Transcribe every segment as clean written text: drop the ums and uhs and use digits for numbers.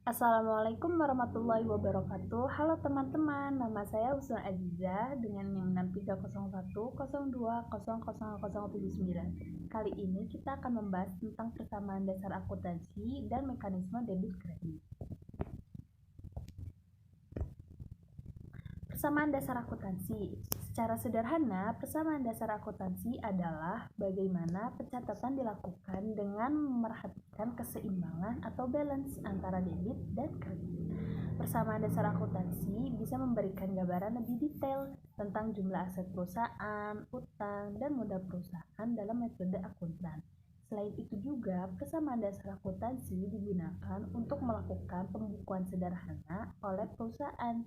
Assalamualaikum warahmatullahi wabarakatuh. Halo teman-teman, nama saya Usman Aziza dengan NIM 630102000079. Kali ini kita akan membahas tentang persamaan dasar akuntansi dan mekanisme debit kredit. Persamaan dasar akuntansi. Secara sederhana, persamaan dasar akuntansi adalah bagaimana pencatatan dilakukan dengan memerhatikan keseimbangan atau balance antara debit dan kredit. Persamaan dasar akuntansi bisa memberikan gambaran lebih detail tentang jumlah aset perusahaan, utang, dan modal perusahaan dalam metode akuntan. Selain itu juga, persamaan dasar akuntansi digunakan untuk melakukan pembukuan sederhana oleh perusahaan.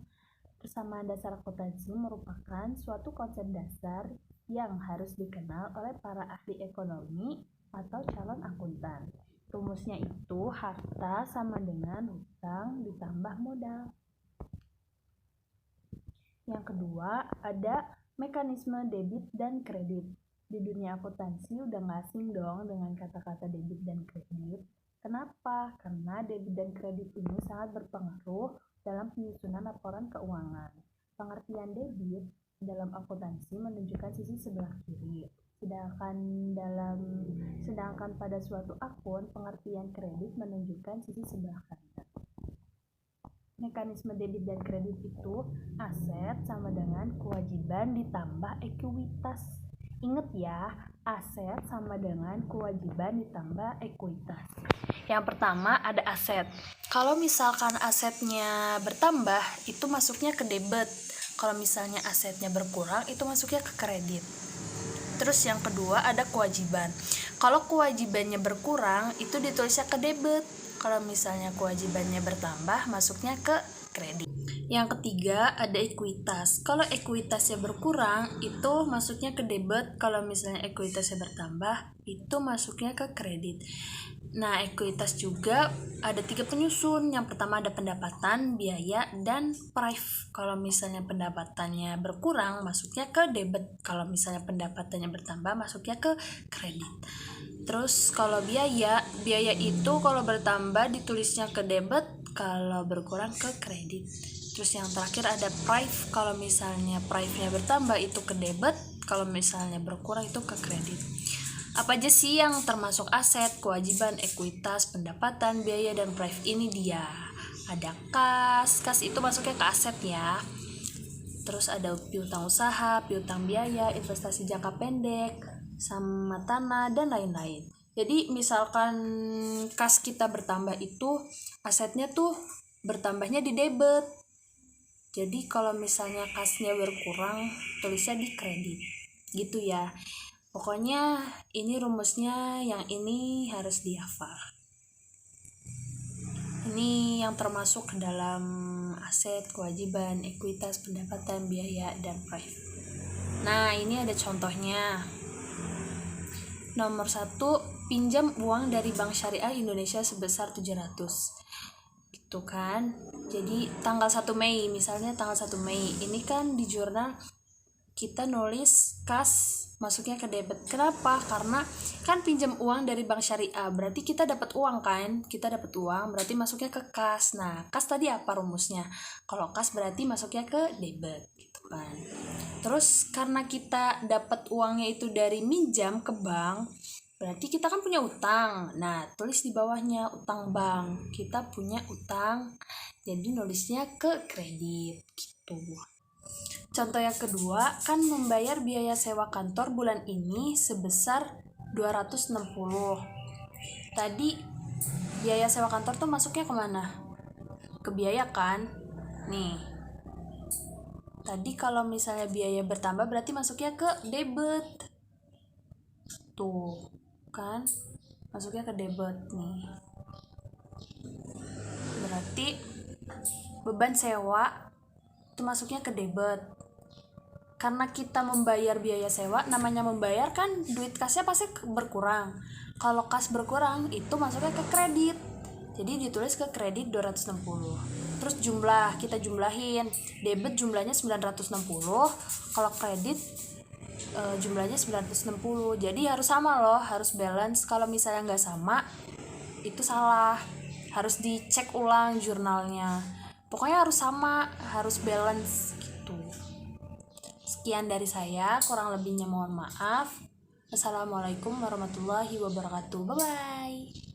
Persamaan dasar akuntansi merupakan suatu konsep dasar yang harus dikenal oleh para ahli ekonomi atau calon akuntan. Rumusnya itu harta sama dengan hutang ditambah modal. Yang kedua, ada mekanisme debit dan kredit. Di dunia akuntansi udah nggak asing dong dengan kata-kata debit dan kredit. Kenapa? Karena debit dan kredit ini sangat berpengaruh dalam penyusunan laporan keuangan. Pengertian debit dalam akuntansi menunjukkan sisi sebelah kiri, sedangkan pada suatu akun pengertian kredit menunjukkan sisi sebelah kanan. Mekanisme debit dan kredit itu aset sama dengan kewajiban ditambah ekuitas. Ingat ya, aset sama dengan kewajiban ditambah ekuitas. Yang pertama ada aset. Kalau misalkan asetnya bertambah, itu masuknya ke debit. Kalau misalnya asetnya berkurang, itu masuknya ke kredit. Terus yang kedua ada kewajiban. Kalau kewajibannya berkurang, itu ditulisnya ke debit. Kalau misalnya kewajibannya bertambah, masuknya ke kredit. Yang ketiga ada ekuitas. Kalau ekuitasnya berkurang, itu masuknya ke debit. Kalau misalnya ekuitasnya bertambah, itu masuknya ke kredit. Nah, ekuitas juga ada 3 penyusun. Yang pertama ada pendapatan, biaya, dan price. Kalau misalnya pendapatannya berkurang, masuknya ke debit. Kalau misalnya pendapatannya bertambah, masuknya ke kredit. Terus kalau biaya itu kalau bertambah ditulisnya ke debit, kalau berkurang ke kredit. Terus yang terakhir ada price. Kalau misalnya price-nya bertambah itu ke debit, kalau misalnya berkurang itu ke kredit. Apa aja sih yang termasuk aset, kewajiban, ekuitas, pendapatan, biaya, dan price? Ini dia. Ada kas itu masuknya ke aset ya. Terus ada piutang usaha, piutang biaya, investasi jangka pendek, sama tanah, dan lain-lain. Jadi misalkan kas kita bertambah itu asetnya tuh bertambahnya di debit. Jadi kalau misalnya kasnya berkurang, tulisnya di kredit. Gitu ya. Pokoknya ini rumusnya, yang ini harus dihafal. Ini yang termasuk dalam aset, kewajiban, ekuitas, pendapatan, biaya, dan price. Nah, ini ada contohnya. Nomor 1, pinjam uang dari Bank Syariah Indonesia sebesar 700. Gitu kan. Jadi tanggal 1 Mei, misalnya tanggal 1 Mei. Ini kan di jurnal kita nulis kas masuknya ke debit. Kenapa? Karena kan pinjam uang dari bank syariah, berarti kita dapat uang kan? Kita dapat uang, berarti masuknya ke kas. Nah, kas tadi apa rumusnya? Kalau kas berarti masuknya ke debit, gitu kan. Terus karena kita dapat uangnya itu dari minjam ke bank, berarti kita kan punya utang. Nah, tulis di bawahnya utang bank. Kita punya utang, jadi nulisnya ke kredit, gitu. Contoh yang kedua, kan membayar biaya sewa kantor bulan ini sebesar 260. Tadi biaya sewa kantor tuh masuknya kemana? Ke biaya kan? Nih. Tadi kalau misalnya biaya bertambah berarti masuknya ke debit. Tuh, kan? Masuknya ke debit nih. Berarti beban sewa itu masuknya ke debit. Karena kita membayar biaya sewa, namanya membayar kan duit kasnya pasti berkurang. Kalau kas berkurang itu masuknya ke kredit. Jadi ditulis ke kredit 260. Terus kita jumlahin. Debit jumlahnya 960, kalau kredit jumlahnya 960. Jadi harus sama loh, harus balance. Kalau misalnya nggak sama, itu salah. harus dicek ulang jurnalnya. Pokoknya harus sama, harus balance gitu. Sekian dari saya, kurang lebihnya mohon maaf. Assalamualaikum warahmatullahi wabarakatuh. Bye bye.